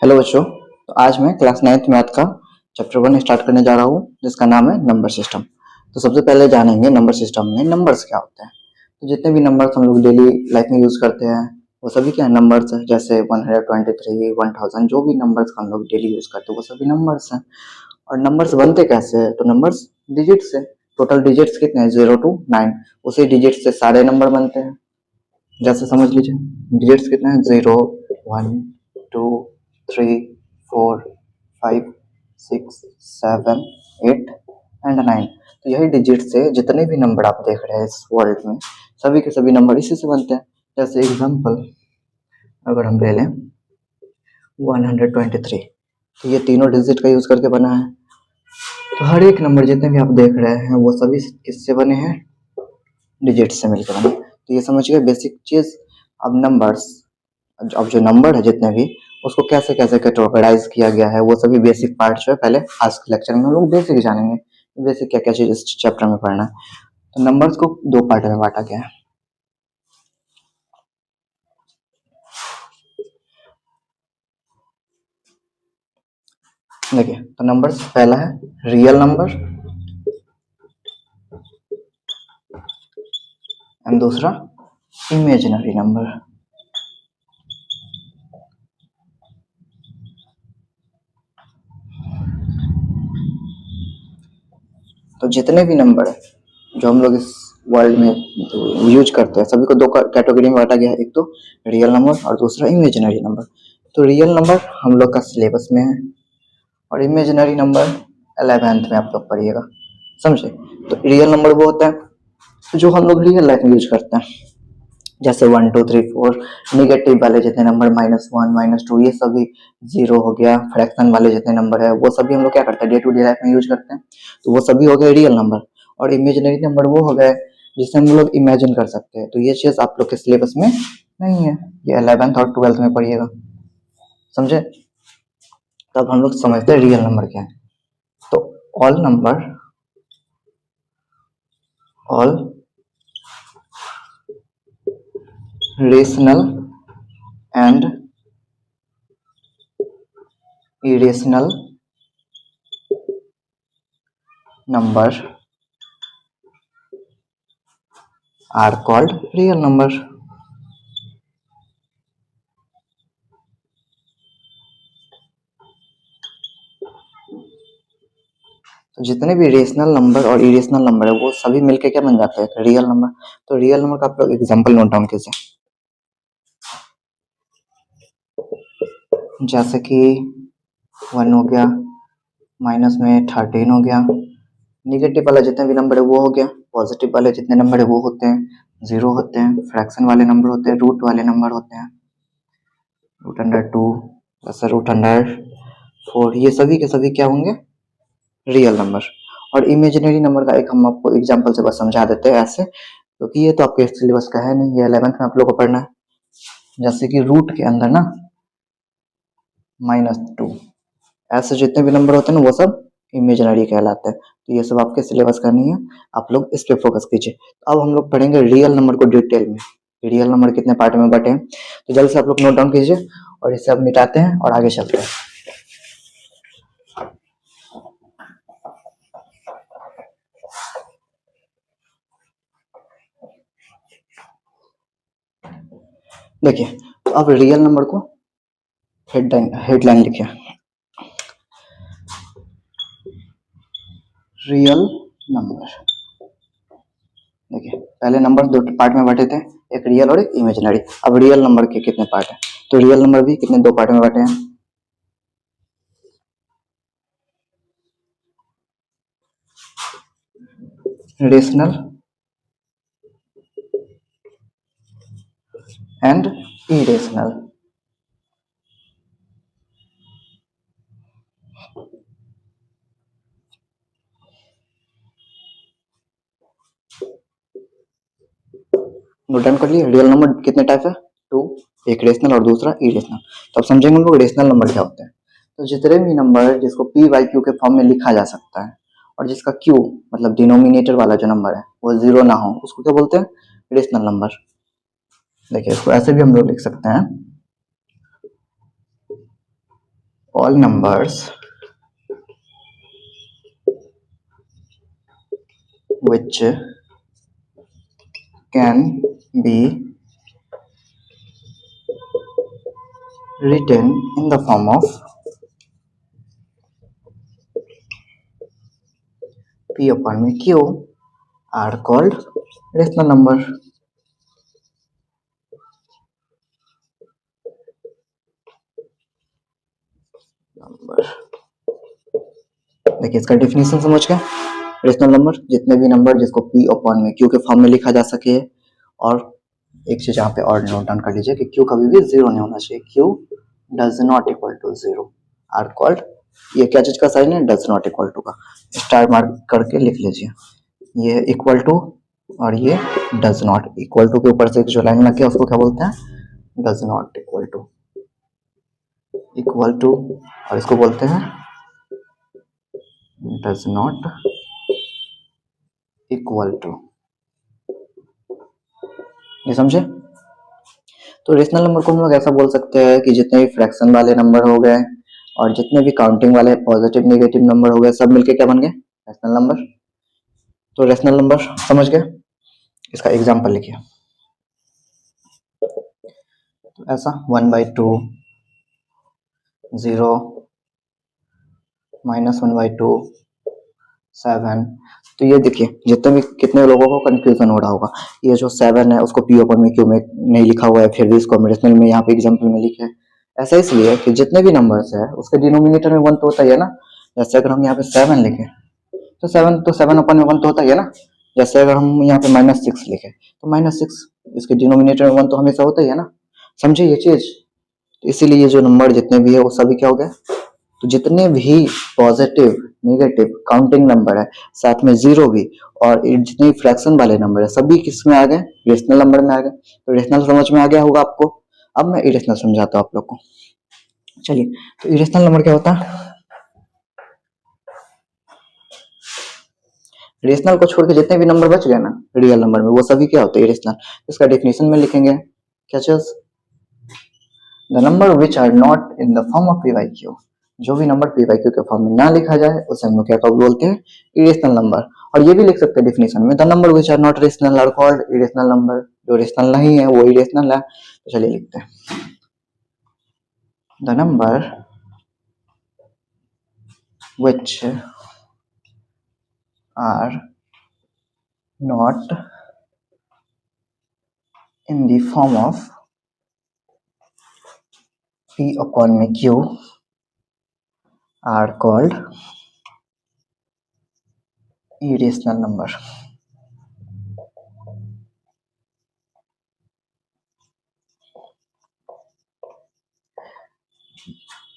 Hello बच्चों। तो आज मैं क्लास 9th मैथ का चैप्टर 1 स्टार्ट करने जा रहा हूँ जिसका नाम है नंबर सिस्टम। तो सबसे पहले जानेंगे नंबर सिस्टम में नंबर्स क्या होते हैं। तो जितने भी नंबर्स हम लोग डेली लाइफ में यूज़ करते हैं वो सभी क्या नंबर्स हैं। जैसे 123, 1000 जो भी नंबर्स हम लोग डेली यूज़ करते हैं वो सभी नंबर्स हैं। और नंबर्स बनते कैसे हैं? तो नंबर्स डिजिट से। टोटल डिजिट्स कितने हैं? 0 to 9। उसी डिजिट से सारे नंबर बनते हैं। जैसे समझ लीजिए डिजिट्स कितने हैं? 0, 1, 2, 3, 4, 5, 6, 7, 8 एंड 9। तो यही डिजिट से जितने भी नंबर आप देख रहे हैं इस वर्ल्ड में सभी के सभी नंबर इसी से बनते हैं। जैसे एग्जांपल अगर हम ले लें 123, तो ये तीनों डिजिट का यूज़ करके बना है। तो हर एक नंबर जितने भी आप देख रहे हैं वो सभी किससे बने हैं? डिजिट से मिलकर बने। तो ये समझिए बेसिक चीज़। अब नंबर्स, अब जो नंबर है जितने भी उसको कैसे कैसे कैटेगराइज किया गया है वो सभी बेसिक पार्ट जो है पहले आज के लेक्चर में हम लोग बेसिक जानेंगे। बेसिक क्या क्या चीज इस चैप्टर में पढ़ना है। तो नंबर्स को दो पार्ट में बांटा गया है। देखिए तो नंबर्स पहला है रियल नंबर एंड दूसरा इमेजिनरी नंबर। तो जितने भी नंबर है जो हम लोग इस वर्ल्ड में यूज करते हैं सभी को दो कैटेगरी में बांटा गया है। एक तो रियल नंबर और दूसरा इमेजिनरी नंबर। तो रियल नंबर हम लोग का सिलेबस में है और इमेजिनरी नंबर 11th में आप लोग पढ़िएगा, समझे। तो रियल नंबर वो होता है जो हम लोग रियल लाइफ में यूज करते हैं। जैसे 1, 2, 3, 4। निगेटिव वाले जितने नंबर -1, -2 ये सभी, जीरो हो गया, फ्रैक्शन वाले जितने नंबर है वो सभी हम लोग क्या करते हैं डे टू डे लाइफ में यूज करते हैं। तो वो सभी हो गए रियल नंबर। और इमेजिनरी नंबर वो हो गए जिसे हम लोग इमेजिन कर सकते हैं। तो ये चीज आप लोग के सिलेबस में नहीं है, ये 11th और 12th में पढ़िएगा, समझे। तब हम लोग समझते हैं रियल नंबर क्या है। तो all number, all rational and irrational number are called real number। तो जितने भी रेशनल नंबर और इरेशनल नंबर है वो सभी मिलके क्या बन जाते हैं? Real number. तो रियल नंबर का आप लोग एग्जांपल नोट डाउन कीजिए। जैसे कि 1 हो गया, माइनस में 13 हो गया। निगेटिव वाला जितने भी नंबर है वो हो गया। पॉजिटिव वाले जितने नंबर है वो होते हैं 0 होते हैं। फ्रैक्शन वाले नंबर होते हैं, रूट वाले नंबर होते हैं, √2 प्लस √4। ये सभी के सभी क्या होंगे? Real number. और इमेजिनरी नंबर का एक हम आपको एग्जांपल से बस समझा देते हैं ऐसे, क्योंकि ये तो आपके सिलेबस का है नहीं, ये 11th में आप लोग को पढ़ना है। जैसे कि रूट के अंदर ना -2, ऐसे जितने भी नंबर होते हैं ना वो सब इमेजिनरी कहलाते हैं। तो ये सब आपके सिलेबस का नहीं है, आप लोग इस पे फोकस कीजिए। तो अब हम लोग पढ़ेंगे रियल नंबर को डिटेल में। रियल नंबर कितने पार्ट में बटे हैं तो जल्द से आप लोग नोट डाउन कीजिए और इसे अब मिटाते हैं और आगे चलते हैं। देखिए तो अब रियल नंबर को हेडलाइन लिखिए, रियल नंबर। देखिए पहले नंबर दो पार्ट में बांटे थे, एक रियल और एक इमेजिनरी। अब रियल नंबर के कितने पार्ट हैं? तो रियल नंबर भी कितने दो पार्ट में बांटे हैं, rational and irrational. Note down कर लिए। रियल नंबर कितने टाइप है? 2, एक रेशनल और दूसरा इरेशनल। तो अब समझेंगे हम लोग रेशनल नंबर क्या होते हैं। तो जितने भी नंबर जिसको पी बाई क्यू के फॉर्म में लिखा जा सकता है और जिसका क्यू मतलब डिनोमिनेटर वाला जो नंबर है वो 0 ना हो उसको क्या बोलते हैं? Rational number. देखिए इसको ऐसे भी हम लोग लिख सकते हैं, all numbers which can be written in the form of P upon Q are called rational number. देखिए इसका डेफिनेशन समझ गए। रेशनल नंबर जितने भी नंबर जिसको P अपॉन में Q के फॉर्म में लिखा जा सके, और एक चीज यहाँ पे और नोट डाउन कर लीजिए कि Q कभी भी जीरो नहीं होना चाहिए। Q does not equal to zero are called, ये क्या चीज का साइन है, डज नॉट इक्वल टू का, स्टार मार्क करके लिख लीजिए। ये इक्वल टू और ये डज नॉट, इक्वल टू के ऊपर से जो लाइन लग गया उसको क्या बोलते हैं, does not equal to, equal to, और इसको बोलते हैं डज नॉट इक्वल टू। ये समझे। तो रेशनल नंबर को हम लोग ऐसा बोल सकते हैं कि जितने भी फ्रैक्शन वाले नंबर हो गए और जितने भी काउंटिंग वाले पॉजिटिव नेगेटिव नंबर हो गए, सब मिलके क्या बन गए, रेशनल नंबर। तो रेशनल नंबर समझ गए। इसका एग्जांपल लिखिए। तो ऐसा 1/2, 0, -1/2, 7। तो ये देखिए जितने भी, कितने लोगों को कंफ्यूजन हो रहा होगा, ये जो 7 है उसको P अपॉन में Q में नहीं लिखा हुआ है, फिर भी इसको रेशनल में यहाँ पे एग्जांपल में लिखे है। ऐसा इसलिए कि जितने भी नंबर्स है उसके डिनोमिनेटर में 1 तो होता ही है ना। जैसे अगर हम यहाँ पे 7 लिखे तो 7 अपॉन में 1 तो होता ही है ना। जैसे अगर हम यहाँ पे -6 लिखे तो -6, इसके डिनोमिनेटर में 1 तो हमेशा होता ही है ना। समझे ये चीज। इसीलिए ये जो नंबर जितने भी है वो सभी क्या हो गए, तो जितने भी पॉजिटिव नेगेटिव काउंटिंग नंबर है, साथ में जीरो भी, और जितने फ्रैक्शन वाले नंबर है, सभी किस में आ गए, रेशनल नंबर में आ गए। तो रेशनल समझ में आ गया होगा आपको। अब मैं इरेशनल समझाता हूँ आप लोग को। चलिए, तो इरेशनल नंबर क्या होता है, रेशनल को छोड़ के जितने भी नंबर बच गए ना रियल नंबर में, वो सभी क्या होते हैं, इरेशनल। इसका डेफिनेशन में लिखेंगे क्या चीज, the number which are not in the form of PQ, जो भी नंबर PQ के फॉर्म में ना लिखा जाए उसे हम लोग क्या बोलते हैं, इरेशनल नंबर। और ये भी लिख सकते हैं डेफिनेशन में, the number which are not rational are called irrational number, जो रेशनल नहीं है वो इरेशनल है। तो चलिए लिखते हैं, the number which are not in the form of P upon में Q are called irrational number।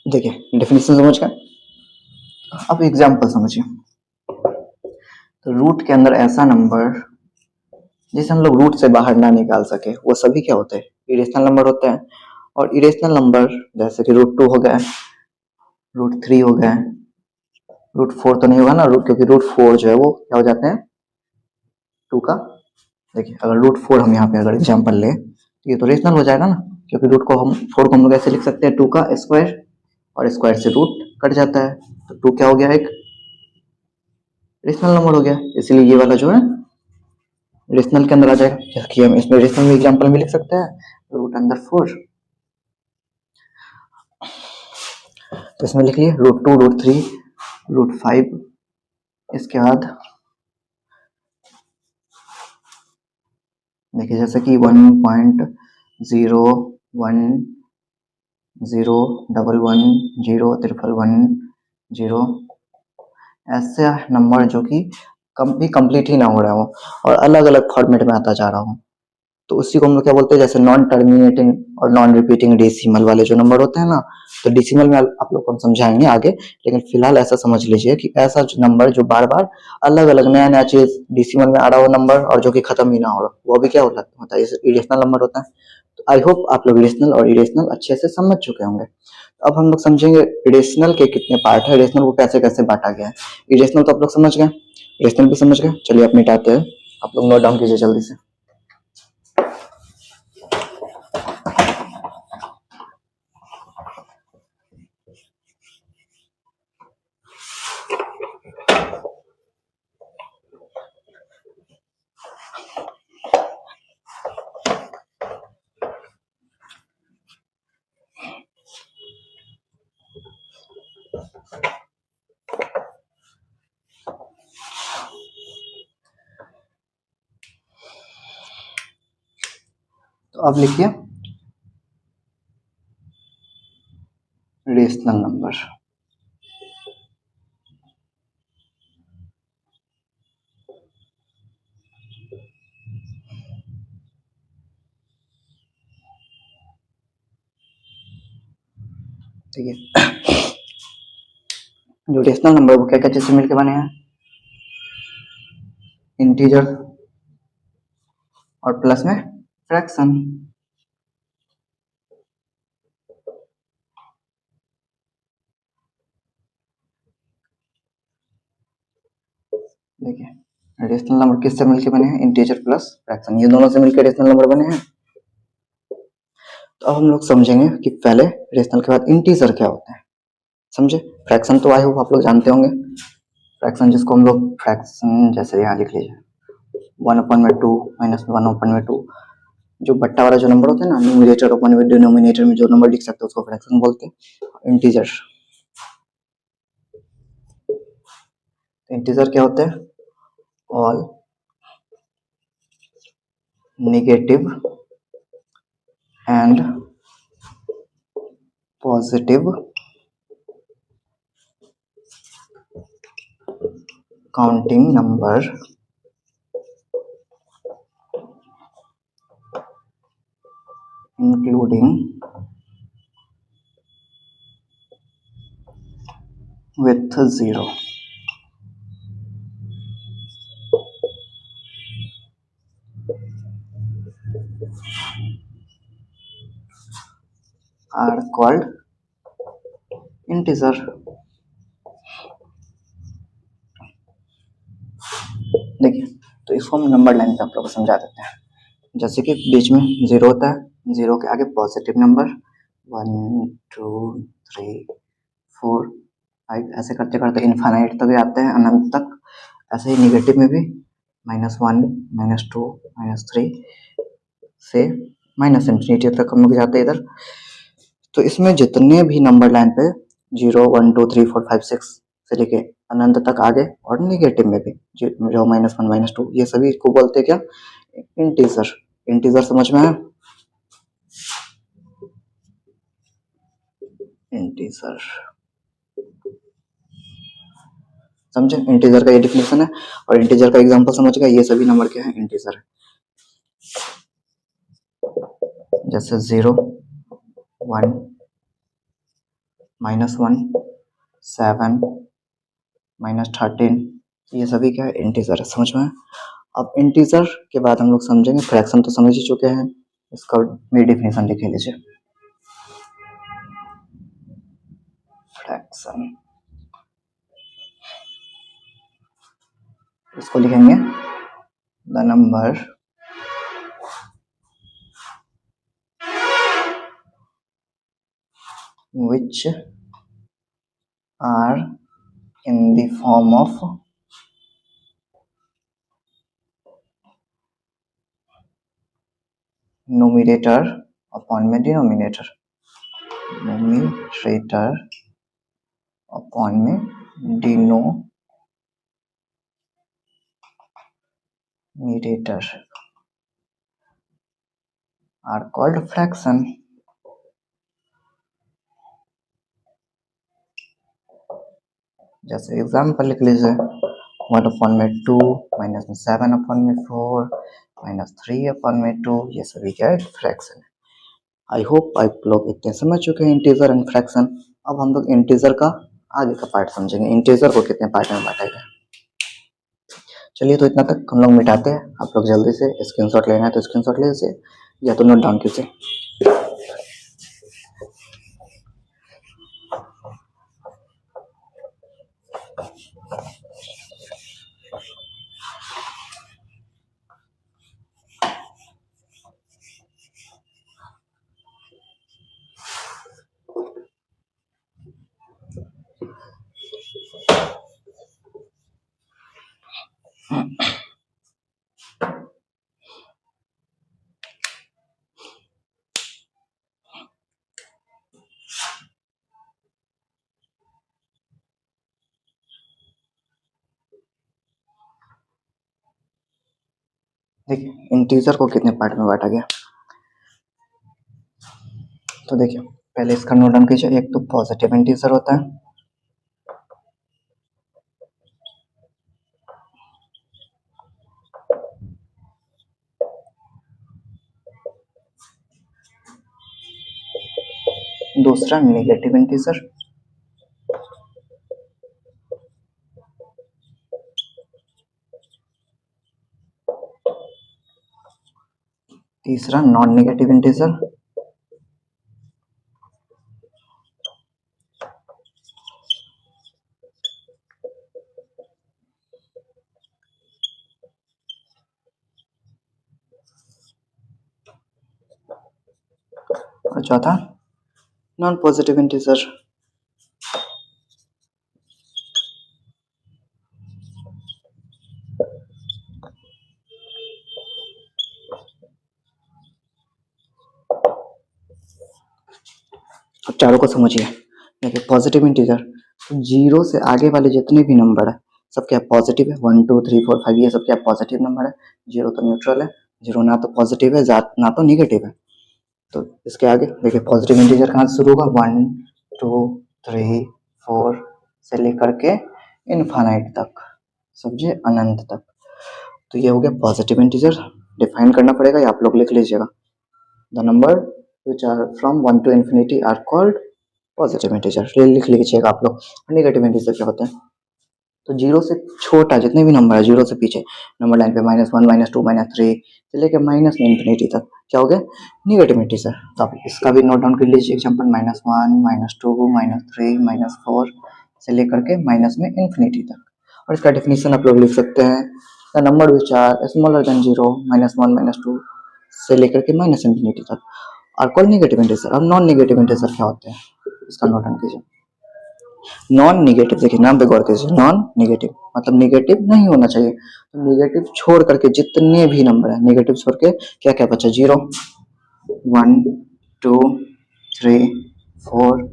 देखिए डेफिनेशन समझ गए। अब एग्जांपल समझिए। तो रूट के अंदर ऐसा नंबर जिसे हम लोग रूट से बाहर ना निकाल सके, वो सभी क्या होते हैं, इरेशनल नंबर होते हैं। और इरेशनल नंबर जैसे कि √2 हो गए, √3 हो गए, √4 तो नहीं होगा ना, क्योंकि √4 जो है वो क्या हो जाते हैं 2 का। देखिए अगर √4 हम यहाँ पे अगर एग्जांपल ले तो ये तो रेशनल हो जाएगा ना, क्योंकि रूट को हम 4 को हम लोग ऐसे लिख सकते हैं 2 का स्क्वायर, और स्क्वायर से रूट कट जाता है, तो 2 क्या हो गया, एक रेशनल नंबर हो गया। इसलिए ये वाला जो है रेशनल के अंदर आ जाएगा। जैसे कि हम इसमें रेशनल में एग्जांपल में लिख सकते हैं √4। तो इसमें लिख लिए √2, √3, √5। इसके बाद देखिए जैसे कि 1.01011101110, ऐसे नंबर जो कि कभी कंप्लीट ही ना हो रहा हो और अलग अलग फॉर्मेट में आता जा रहा हो, तो उसी को हम लोग क्या बोलते हैं, जैसे नॉन टर्मिनेटिंग और नॉन रिपीटिंग डेसिमल वाले जो नंबर होते हैं ना। तो डेसिमल में आप लोग को हम समझाएंगे आगे, लेकिन फिलहाल ऐसा समझ लीजिए कि ऐसा नंबर जो बार बार अलग अलग नया नया चीज डेसिमल में आ रहा हो नंबर, और जो कि खत्म ही ना हो रहा, वो भी क्या होता है, इरेशनल नंबर होता है। तो आई होप आप लोग रेशनल और इरेशनल अच्छे से समझ चुके होंगे। अब हम लोग समझेंगे रेशनल के कितने पार्ट है, रेशनल को कैसे कैसे बांटा गया है। इरेशनल तो आप लोग समझ गए, रेशनल भी समझ गए। चलिए आप मिटाते हैं, आप लोग नोट डाउन कीजिए जल्दी से। तो अब लिखिए रेशनल नंबर। ठीक है, जो रेशनल नंबर वो क्या क्या चीज से मिलकर बने हैं? इंटीजर और प्लस में फ्रैक्शन। देखिए रेशनल नंबर किससे मिलकर बने हैं? इंटीजर प्लस फ्रैक्शन, ये दोनों से मिलकर रेशनल नंबर बने हैं। तो अब हम लोग समझेंगे कि पहले रेशनल के बाद इंटीजर क्या होता है, समझे। फ्रैक्शन तो आई होप आप लोग जानते होंगे। फ्रैक्शन जिसको हम लोग फ्रैक्शन जैसे यहाँ लिख लीजिए 1/2 माइनस 1/2, जो बट्टा वाला जो नंबर होता है ना, न्यूमरेटर अपन में डिनोमिनेटर में जो नंबर लिख सकते हैं उसको फ्रैक्शन बोलते हैं। इंटीजर, इंटीजर क्या होते हैं? All negative and positive counting number including with 0 are called integer। देखिए तो इसको हम नंबर लाइन पे आप लोग को समझा देते हैं। जैसे कि बीच में 0 होता है, 0 के आगे पॉजिटिव नंबर 1 2 3 4 5 ऐसे करते करते इनफाइनाइट तक आते हैं, अनंत तक। ऐसे ही निगेटिव में भी -1 -2 -3 से माइनस इंफिनिटी तक हम लोग जाते हैं इधर। तो इसमें जितने भी नंबर लाइन पे 0 1 2 3 4 5 6 से लेके अनंत तक आगे, और निगेटिव में भी 0 -1 -2, ये सभी को बोलते हैं क्या? इंटीजर। इंटीजर समझ में आया? इंटीजर समझे, इंटीजर का ये डिफिनेशन है। और इंटीजर का एग्जांपल समझ गए, ये सभी नंबर क्या है? इंटीजर है। जैसे 0 1 -1 7 -13, ये सभी क्या है? इंटीजर है। समझ में आया? अब इंटीजर के बाद हम लोग समझेंगे फ्रैक्शन, तो समझ ही चुके हैं, इसका भी डिफिनेशन लिख लीजिए। फ्रैक्शन इसको लिखेंगे the number which are in the form of numerator upon में denominator, numerator upon में denominator are called fraction। जैसे एग्जाम्पल लिख लीजिए 1/2 -7/4 -3/2, ये सभी क्या है? फ्रैक्शन है। आई होप आप लोग इतने समझ चुके हैं इंटीजर एंड फ्रैक्शन। अब हम लोग इंटीजर का आगे का पार्ट समझेंगे, इंटीजर को कितने पार्ट में बांटा गया। चलिए तो इतना तक हम लोग मिटाते हैं। आप लोग जल्दी से स्क्रीनशॉट लेना है तो स्क्रीनशॉट ले लीजिए, या तो नोट डाउन कीजिए। देखिए इंटीजर को कितने पार्ट में बांटा गया। तो देखिए पहले इसका नोट डाउन कीजिए। एक तो पॉजिटिव इंटीजर होता है, दूसरा नेगेटिव इंटीजर, तीसरा नॉन नेगेटिव इंटीजर, और चौथा नॉन पॉजिटिव इंटीजर। अब चारों को समझिए। देखिए पॉजिटिव इंटीजर, तो जीरो से आगे वाले जितने भी नंबर है सब क्या पॉजिटिव है, 1 2 3 4 5 ये सब क्या पॉजिटिव नंबर है। जीरो तो न्यूट्रल है, जीरो ना तो पॉजिटिव है ना तो निगेटिव है। तो इसके आगे देखिए पॉजिटिव इंटीजर कहाँ से शुरू होगा, 1 2 3 4 से लेकर के इनफाइनाइट तक, समझे, अनंत तक। तो ये हो गया पॉजिटिव इंटीजर। डिफाइन करना पड़ेगा, ये आप लोग लिख लीजिएगा। The number which are from 1 to infinity are called positive integer, ये लिख लीजिएगा आप लोग। नेगेटिव इंटीजर क्या होता है, तो जीरो से छोटा जितने भी नंबर है, जीरो से पीछे नंबर लाइन पे -1 -2 -3 से लेकर माइनस में इंफिनिटी तक क्या हो गया, निगेटिव इंटीजर। तो आप इसका भी नोट डाउन कर लीजिए एग्जाम्पल, -1 -2 -3 -4 से लेकर के माइनस में इंफिनिटी तक। और इसका डेफिनेशन आप लोग लिख सकते हैं, the number which are smaller than zero, -1 -2 से लेकर के माइनस इंफिनिटी तक आर कॉल्ड नेगेटिव इंटीजर। अब नॉन नेगेटिव इंटीजर क्या होते हैं, इसका नोट डाउन कीजिए। नॉन निगेटिव, देखिए नाम पे गौर कीजिए, नॉन निगेटिव मतलब निगेटिव नहीं होना चाहिए। तो निगेटिव छोड़ करके जितने भी नंबर है, निगेटिव छोड़ के क्या क्या बचा, 0 1 2 3 4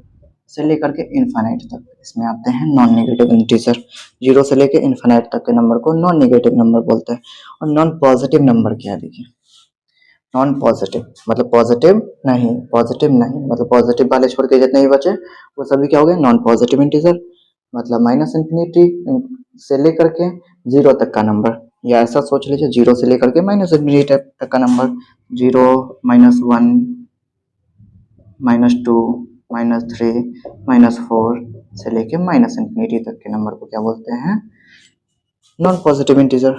से लेकर के इनफाइनाइट तक, इसमें आते हैं नॉन नेगेटिव इंटीजर। जीरो से लेकर इनफाइनाइट तक के नंबर को नॉन नेगेटिव नंबर बोलते हैं। और नॉन पॉजिटिव नंबर क्या है, देखिए नॉन पॉजिटिव मतलब पॉजिटिव नहीं मतलब पॉजिटिव वाले छोड़ के जितने भी बचे वो सभी क्या हो गए, नॉन पॉजिटिव इंटीजर। मतलब माइनस इंफिनिटी से लेकर के जीरो तक का नंबर, या ऐसा सोच लीजिए जीरो से लेकर के माइनस इंफिनिटी तक का नंबर, 0 -1 -2 -3 -4 से लेकर माइनस इंफिनिटी तक के नंबर को क्या बोलते हैं, नॉन पॉजिटिव इंटीजर।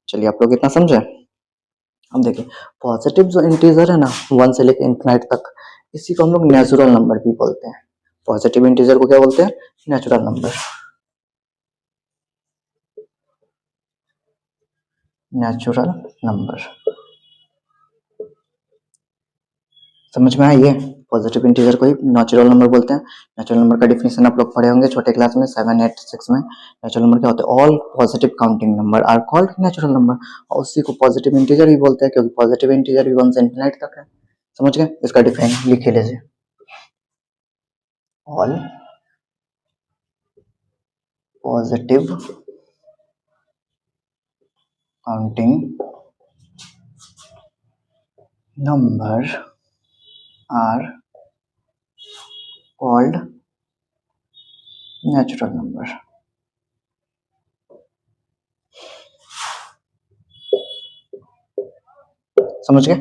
चलिए आप लोग इतना समझे। अब देखिए पॉजिटिव जो इंटीजर है ना, 1 से लेकर इनफिनाइट तक, इसी को हम लोग नेचुरल नंबर भी बोलते हैं। पॉजिटिव इंटीजर को क्या बोलते हैं, नेचुरल नंबर। नेचुरल नंबर समझ में आई है, पॉजिटिव इंटीजर को ही नेचुरल नंबर बोलते हैं। नेचुरल नंबर का डिफिनेशन आप लोग पढ़े होंगे छोटे क्लास में 7 8 6 में। नेचुरल नंबर क्या होते हैं, all positive counting number are called natural number. और उसी को पॉजिटिव इंटीजर भी बोलते हैं, क्योंकि पॉजिटिव इंटीजर भी 1 से इनफिनाइट तक है। समझ गए, इसका डिफाइन लिख लीजिए, all positive counting number are called natural number. समझ गए,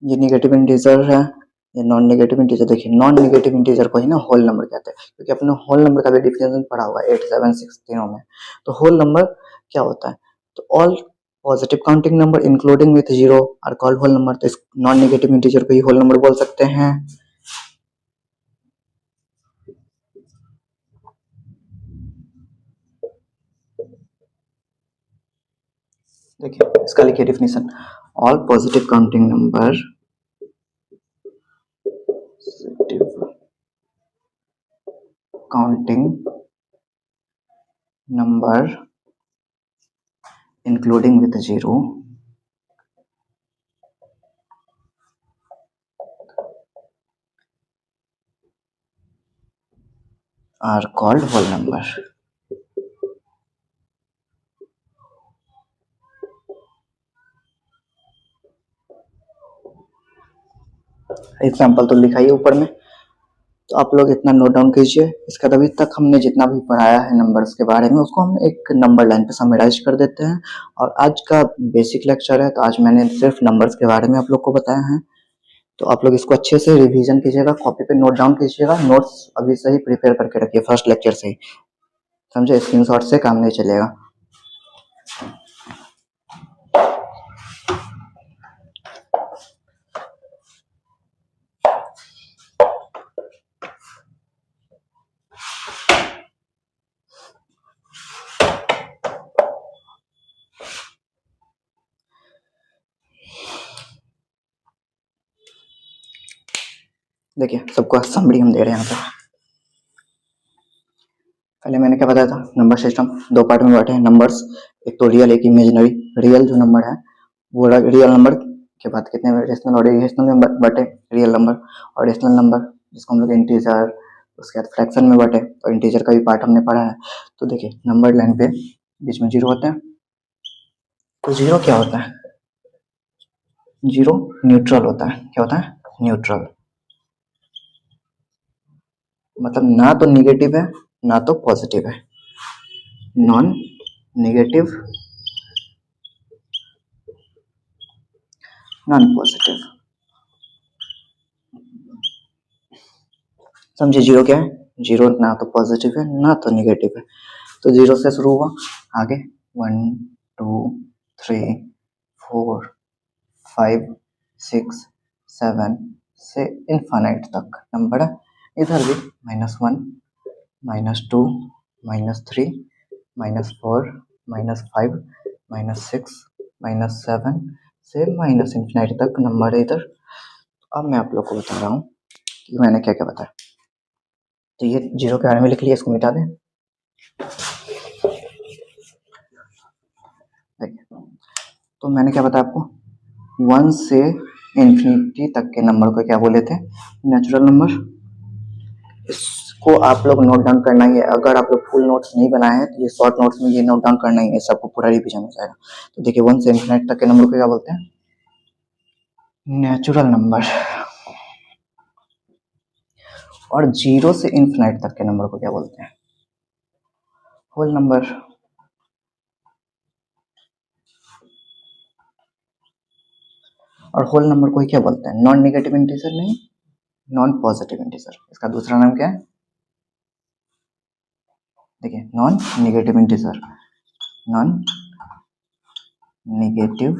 ये नेगेटिव इंटीजर है, ये नॉन नेगेटिव इंटीजर। देखिए नॉन नेगेटिव इंटीजर को ही ना होल नंबर कहते हैं, क्योंकि अपने होल नंबर का भी डिफिनेशन पढ़ा हुआ है 8 7 6 तीनों में। तो होल नंबर क्या होता है, तो all positive counting number including with zero are called whole number. तो इस नॉन नेगेटिव इंटीजर को ही होल नंबर बोल सकते हैं। देखिए इसका लिखिए definition, all positive counting number counting number including with zero are called whole number. Example तो लिखा ही है ऊपर में, तो आप लोग इतना नोट डाउन कीजिए। इसका अभी तक हमने जितना भी पढ़ाया है नंबर्स के बारे में उसको हम एक नंबर लाइन पे समराइज कर देते हैं। और आज का बेसिक लेक्चर है, तो आज मैंने सिर्फ नंबर्स के बारे में आप लोग को बताया है। तो आप लोग इसको अच्छे से रिवीजन कीजिएगा, कॉपी पे नोट डाउन कीजिएगा, नोट्स अभी से ही प्रिपेयर करके रखिए फर्स्ट लेक्चर से ही, समझे। स्क्रीनशॉट से काम नहीं चलेगा। देखिए सबको समरी हम दे रहे हैं यहाँ पे। पहले मैंने क्या बताया था, नंबर सिस्टम दो पार्ट में बांटे हैं नंबर्स, एक तो रियल एक इमेजिनरी। रियल जो नंबर है वो रियल नंबर के बाद कितने रेशनल और इरेशनल में बांटे रियल नंबर, और रेशनल नंबर जिसको हम लोग इंटीजर, उसके बाद फ्रैक्शन में बांटे, और इंटीजर का भी पार्ट हमने पढ़ा है। तो देखिए नंबर लाइन पे बीच में जीरो होते हैं, तो जीरो क्या होता है, जीरो न्यूट्रल होता है। क्या होता है, न्यूट्रल, मतलब ना तो निगेटिव है ना तो पॉजिटिव है, नॉन निगेटिव नॉन पॉजिटिव। समझे, जीरो क्या है, जीरो ना तो पॉजिटिव है ना तो निगेटिव है। तो जीरो से शुरू हुआ, आगे 1 2 3 4 5 6 7 से इनफाइनाइट तक नंबर है। इधर भी -1 -2 -3 -4 -5 -6 -7 से माइनस इन्फिनाइट तक नंबर है इधर। अब मैं आप लोग को बता रहा हूँ कि मैंने क्या क्या बताया। तो ये जीरो के बारे में लिख लिया, इसको मिटा दें। देखिए तो मैंने क्या बताया आपको, 1 से इन्फिनिटी तक के नंबर को क्या बोले थे, नेचुरल नंबर। इसको आप लोग नोट डाउन करना ही है। अगर आप लोग फुल नोट्स नहीं बनाए हैं तो ये शॉर्ट नोट्स में ये नोट डाउन करना ही है, सबको पूरा रिवीजन हो जाएगा। तो देखिए 1 से इन्फिनिटी तक के नंबर को क्या बोलते हैं, नेचुरल नंबर। और 0 से इन्फिनिटी तक के नंबर को क्या बोलते हैं, होल नंबर। और होल नंबर को ही क्या बोलते हैं, नॉन नेगेटिव इंटीजर नहीं, नॉन पॉजिटिव इंटीजर। इसका दूसरा नाम क्या है, देखिए non negative integer, non negative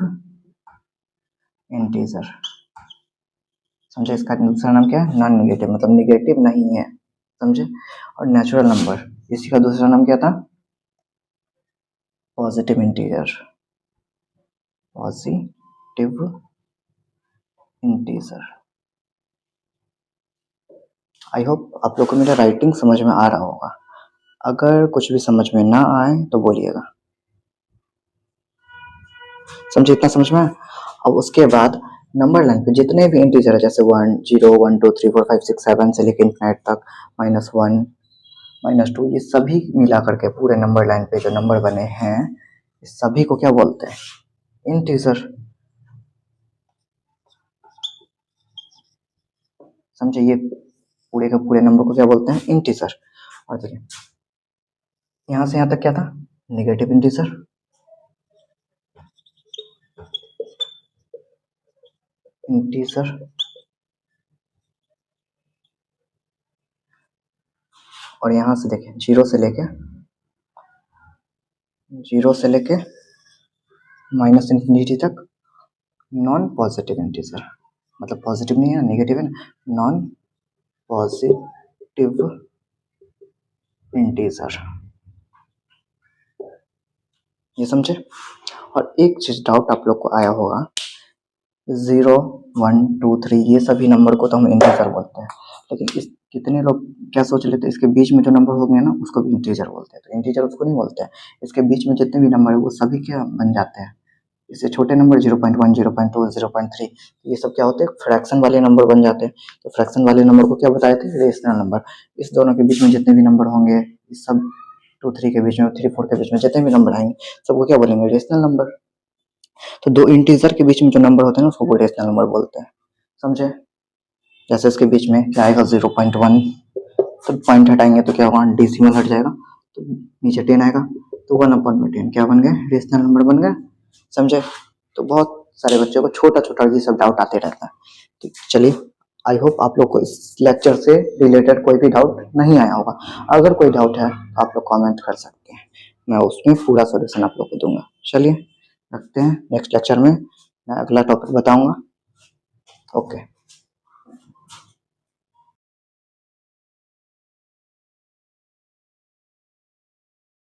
integer. समझे, इसका दूसरा नाम क्या है, नॉन नेगेटिव, मतलब नेगेटिव नहीं है, समझे। और नेचुरल नंबर, इसी का दूसरा नाम क्या था, positive integer, positive integer. I hope आप लोग को मेरा राइटिंग समझ में आ रहा होगा। अगर कुछ भी समझ में ना आए तो बोलिएगा, समझे, इतना समझ में। अब उसके बाद नंबर लाइन पे जितने भी इंटीजर है, जैसे 1 0 1 2 3 4 5 6 7 से लेकर इनफिनिट तक, -1 -2, ये सभी मिला करके पूरे नंबर लाइन पे जो नंबर बने हैं, इस सभी को क्या बोलते हैं, इंटीजर। समझे, ये पूरे के पूरे नंबर को क्या बोलते हैं, इंटीजर। और देखिए यहाँ से यहाँ तक क्या था, नेगेटिव इंटीजर, इंटीजर। और यहाँ से देखिए जीरो से लेके माइनस इन्फिनिटी तक नॉन पॉजिटिव इंटीजर, मतलब पॉजिटिव नहीं है नेगेटिव है, नॉन पॉजिटिव इंटीजर, ये समझे। और एक चीज डाउट आप लोग को आया होगा, 0 1 2 3 ये सभी नंबर को तो हम इंटीजर बोलते हैं, लेकिन इस कितने लोग क्या सोच लेते हैं, इसके बीच में जो नंबर हो गया ना उसको भी इंटीजर बोलते हैं। तो इंटीजर उसको नहीं बोलते हैं, इसके बीच में जितने भी नंबर है वो सभी क्या बन जाते हैं, इससे छोटे नंबर 0.1 0.2 0.3, ये सब क्या होते हैं, फ्रैक्शन वाले नंबर बन जाते हैं। तो फ्रैक्शन वाले नंबर को क्या बताए थे, रेशनल नंबर। इस दोनों के बीच में जितने भी नंबर होंगे, इस सब 2 3 के बीच में, 3 4 के बीच में जितने भी नंबर आएंगे सबको क्या बोलेंगे, रेशनल नंबर। तो दो इंटीजर के बीच में जो नंबर होते हैं ना उसको रेशनल नंबर बोलते हैं, समझे। जैसे इसके बीच में क्या आएगा 0.1, तो पॉइंट हटाएंगे तो क्या होगा, डेसिमल हट जाएगा, तो नीचे 10 आएगा, तो 1/10 क्या बन गया, रेशनल नंबर बन गया। समझे? तो बहुत सारे बच्चों को छोटा छोटा ये सब डाउट आते रहता है। तो चलिए, आई होप आप लोग को इस लेक्चर से रिलेटेड कोई भी डाउट नहीं आया होगा। अगर कोई डाउट है तो आप लोग कमेंट कर सकते हैं, मैं उसमें पूरा सॉल्यूशन आप लोग को दूंगा। चलिए रखते हैं, नेक्स्ट लेक्चर में मैं अगला टॉपिक बताऊंगा। ओके।